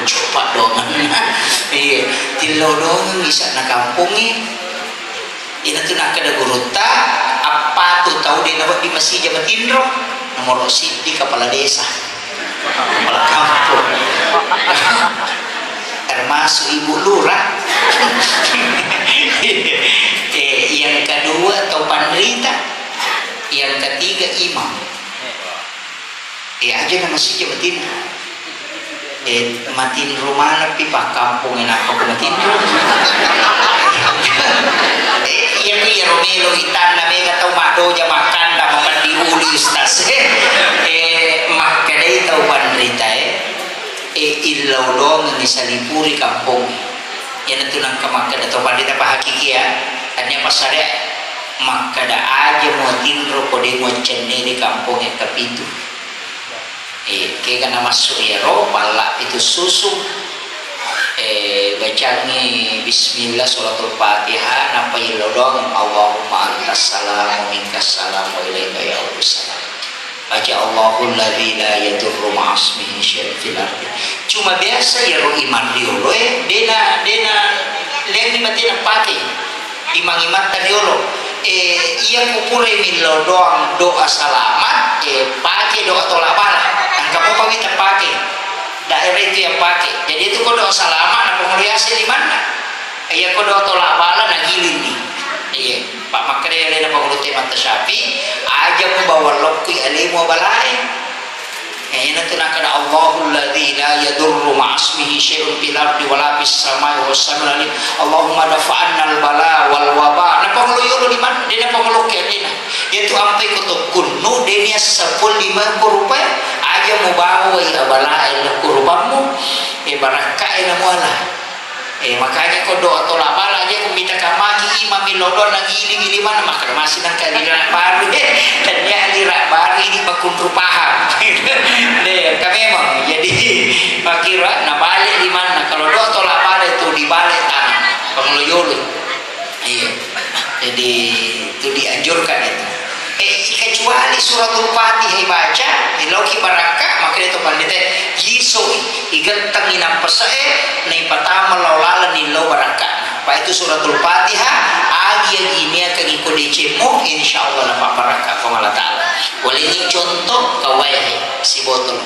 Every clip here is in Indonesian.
coba dong. Iya, tilau dong bisa na kampungin. Ina tu nak kada guruta apa tu tahu dia nak di masih Jawa Tindro nomor Siti kepala desa kepala kampung termasuk ibu lurah. Yang kedua topan rita, yang ketiga imam. Aja nama si Jawa Tindro. Matin rumah napi pak kampung enak apa matin yang dia Romelo hitam nabi kata mado aja makan dah makan di uli ustaz mak kedai tahu panderita illau dong ni salipuri kampung yang itu nang kemakan atau panderita pak hakiki ya hanya pasare mak kada aja mau tindro kode mau cenderi kampung yang kepitu kayak kana masuk ya roh balak itu susu bacangi bismillah sholatul fatihah napa ilodong Allahumma antas salam wa minkas salam wa ilaika ya'udus salam baca Allahul ladzi la yadurru ma'asmihi syai'un fil ardi. Cuma biasa ya roh iman riolo dena leng ni matina pake imang-imang tadiolo iya kupure milo doang doa selamat pakai doa tolak bala dan kamu pawita pakai daerah itu yang pakai. Jadi itu kau doa selamat na penguliasi di mana? Iya kau doa tolak bala na gilin nih. Iya Pak Makri alena penguruti mata syafi aja membawa lokui alimu balai. Ini tu nak kena Allahul ladzi la yadurru ma'asmihi syai'un fil ardi wala fis samai was samai. Allahumma dafa'annal bala wal waba. Na panguluyolo di mana? Dia panguluk kelina. Itu ampai kutuk kunu denia 15 rupiah aja mau bawa ya bala el kurbamu barakah ina muala. Makanya kau doa tolak bala aja kau minta kamaki imam milodon lagi ili mana maka masih nang kalirak baru dan yang lirak baru ini bakun rupaham. Deh kami memang jadi makira na balik di mana kalau doa tolak bala itu di balik tanah pengeloyolo. Iya. Jadi itu dianjurkan itu. Kecuali suratul fatihah baca diloki barakah maka itu pandite yiso igatang inang pasae na ipatama laulala nilo barakah pa itu suratul fatihah agi gini akan ikut dicemo insyaallah na barakah ko Allah taala wala ini contoh kawai si botol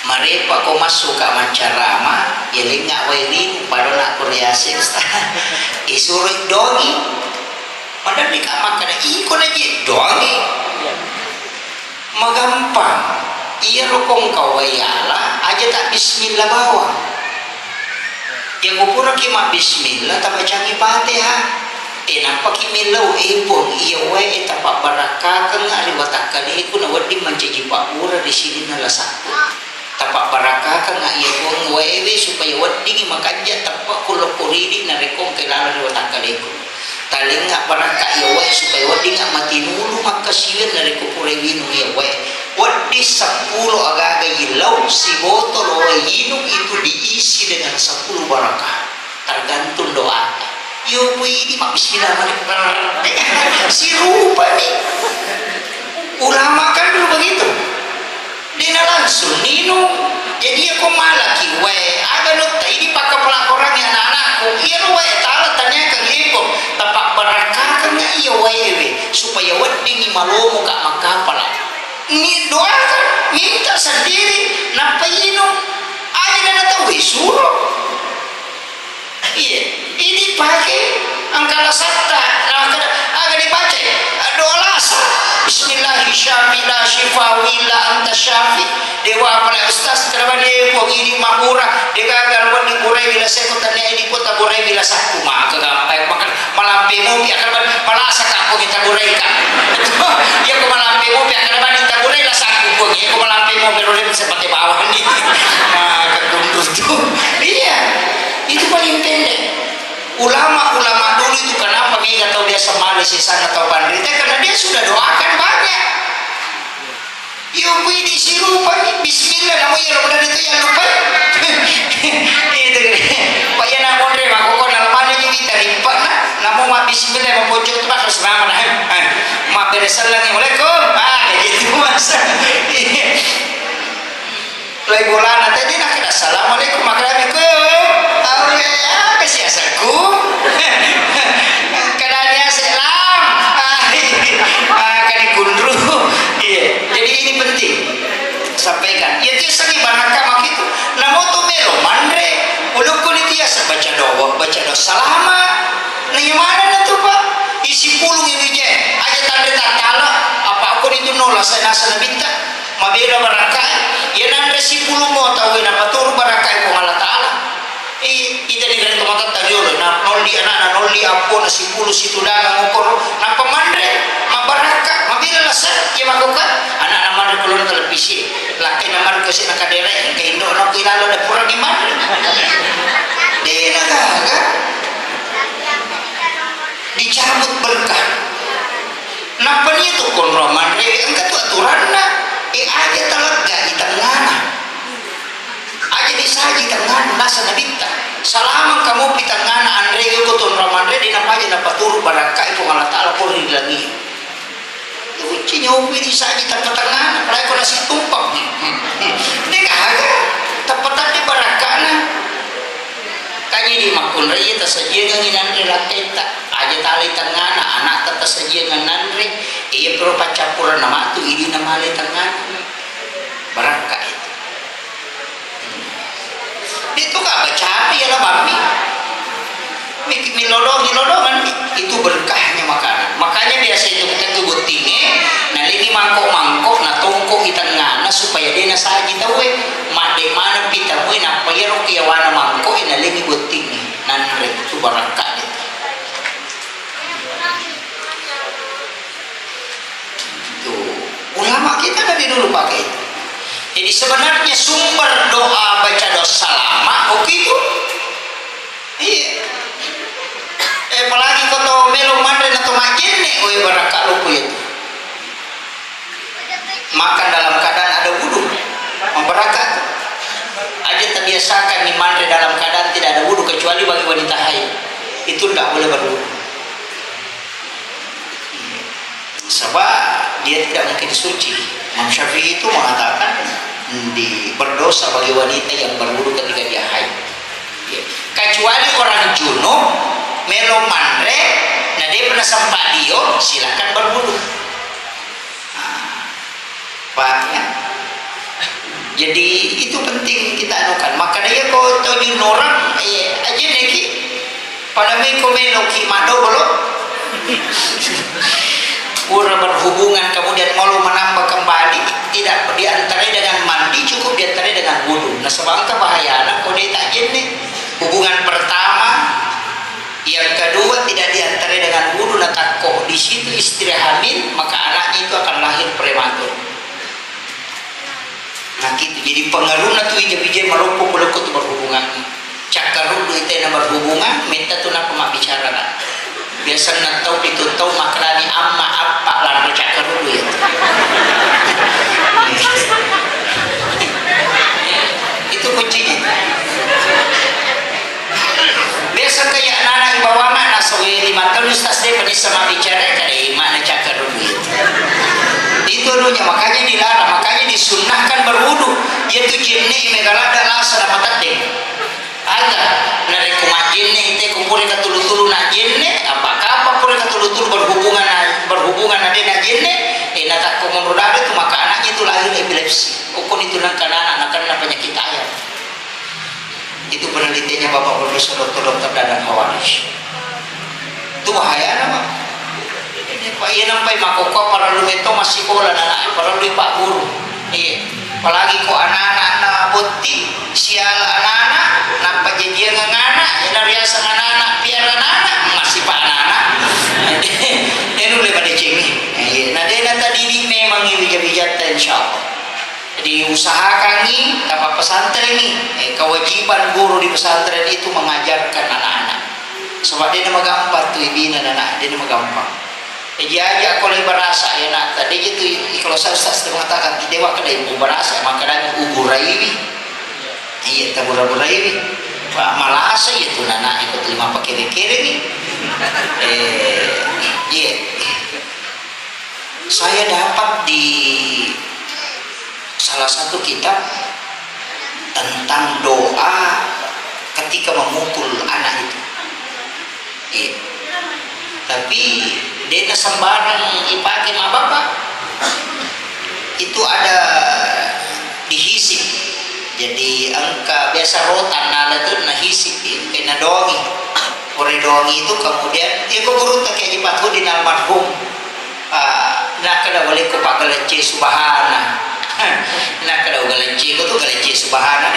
marepa ko masuk ka mancarama yelinga waili pado nak kuriasi isuruh dogi padahal di kamar kena ikon aja doang nih magampang iya rokong kawayala aja tak bismillah bawa yang upura kima bismillah tak bacangi fatihah nampak kimilau pun iya wae tapak barakah kan ari watakali iku na wadi mancaji pakura di sini nala satu tapak barakah kan iya pun wae supaya wadi makanja tapak kulo kuridi na rekong kelala di watakali iku taling nga barakah ya wae supaya wadi nga matinulu makasiyan dari kupure winung ya wae wadi 10 agaga ilaw si botol wae yinung itu diisi dengan 10 barakah tergantung doa yo ini mak bismillahirrahmanirrahim si rupa nih ulama kan dulu begitu dina langsung nino jadi aku malaki wae aga nukta ini pakai pelakoran yang anak-anakku iya wae taala tanya ke ibu tapak barakah kan iya wae supaya wadingi malomo kak makapala ini doakan minta sendiri napa ino ada nana tahu suruh iya ini pakai angkala satta agak dibaca doa lasa bismillahirrahmanirrahim la shifa illa anta syafi dewa pada ustaz kenapa dia buang ini mamura dia gagal buat diburai bila saya kotanya ini kota burai bila saku maka gampang makan malampi mo pihak kerban malasa aku kita burai kan dia ko malampi mo pihak kerban kita burai lah saku pun ya ko malampi mo pero dia seperti bawah ni ketundus tuh iya itu paling pendek ulama-ulama dulu itu kenapa nggak tahu dia semali sisan atau pandrita karena dia sudah doakan banyak yuk ini si lupa nih bismillah namu ya benar itu yang lupa itu pak ya namun deh aku kau dalam mana kita lipat nah namu mak bismillah mau pojok tu harus nama nah mak beresalamaikum gitu masa lagi bulan tadi nak kena salam selama nanya mana na tuh pak isi pulung ini je aja tanda tatala apa aku itu nolak saya nasa nabita mabeda barakai ya nanda si pulung mau tahu apa turu barakai ko Allah taala ita di garing tumatat tayo na nolli anak nolli apo na si pulu si tulangan ngokor na pamandre mabaraka mabila lasa ya makukan anak naman kulon televisi laki naman kasi nakadera kay indo no kilalo na pura ni man di nagaga dicabut berkah napa niya to kon roman ang katu aturan na aja talaga itangana aja disaji tangana nasa nabita salaman kamu pitangana andre ko ton ramandre di napaja na paturu barakai ko Allah taala ko rin lagi uci nyobi disaji tapatangana pray ko na si tumpang di kaga tapatan di barakana kanya di makun raya tasajia ngin andre lateta aja tali tangana anak tasajia ngin andre iya pero pacapuran nama tu ini nama le tangana barakai itu gak baca ya lah mami milodongan itu berkahnya makanan makanya biasa itu kita tuh butingnya nah lagi mangkok na tongkok itangana supaya dia nasaji tahu made mana pita we na payero kaya wana mangkok na lagi butingnya nanre itu berkah itu ulama kita dari dulu pakai itu. Jadi sebenarnya sumber doa baca doa salama oke itu iya apalagi kalau melo mandre atau majenne we barakah lupa itu makan dalam keadaan ada wudu memberakat aja terbiasakan di mandre dalam keadaan tidak ada wudu kecuali bagi wanita haid itu tidak boleh berwudu sebab dia tidak mungkin suci. Imam Syafi'i itu mengatakan berdosa bagi wanita yang berwudu ketika dia haid ya. Kecuali orang junub melo mandre nah dia pernah sempat dio silakan berwudu pak ya jadi itu penting kita anukan maka dia kau tahu orang aja neki pada meko melo ki mado belum pura berhubungan kemudian mau menambah kembali tidak diantarai dengan mandi cukup diantarai dengan wudu nah sebangka bahaya anak kau dia tak jenis hubungan pertama yang kedua tidak diantarai dengan wudu nah takut di situ istri hamil maka anaknya itu akan lahir prematur nah gitu jadi pengaruh na tu ija-ija melumpuk tu berhubungan cakaru itu yang berhubungan minta tu nak pemabicara nah biasa nak tahu itu tahu makrani amma apa lalu cakap dulu ya itu kuncinya biasa kayak anak bawa mana sewe 5 tahun ustaz dia pernah sama bicara kali mana cakap dulu itu dulunya makanya dilarang makanya disunnahkan berwudu yaitu jinni megalada lasa dapat tadeng ada nari kumajinne itu kumpulin ketulu-tulu na jinne apa pun ketulu-tulu berhubungan ada na jinne nak komunudade itu maka anaknya itu lahir epilepsi ukun itu anak karena penyakit ayam itu penelitiannya Bapak Profesor Dr. Dadan Hawanis itu bahaya nama ini Pak iya nampai makoko para lu itu masih sekolah anak para lu Pak Guru iya apalagi kok anak-anak na boti sial anak-anak napa jadi anak-anak dari asa anak-anak piara anak masih Pak anak-anak ini boleh pada cengi nah dia tadi ini memang ini bijak insyaallah jadi usahakan nih apa pesantren nih kewajiban guru di pesantren itu mengajarkan anak-anak sebab dia nama gampang tuh ibina anak dia nama gampang aja kalau berasa ya nak tadi itu kalau saya mengatakan dewa kada ibu berasa makanya ubur raiwi iya tabur raiwi malah asa itu anak ikut 5 kere-kere nih iya saya dapat di salah satu kitab tentang doa ketika memukul anak itu iya tapi dia sembarang dipakai sama bapak itu ada dihisip jadi angka biasa rotan ada tuh nahisip kena dongi Koridor itu kemudian dia guru tak kayak Patudin almarhum. Nak kada boleh ko pak galece subhana. Nak kada galece ko tu galece subhana.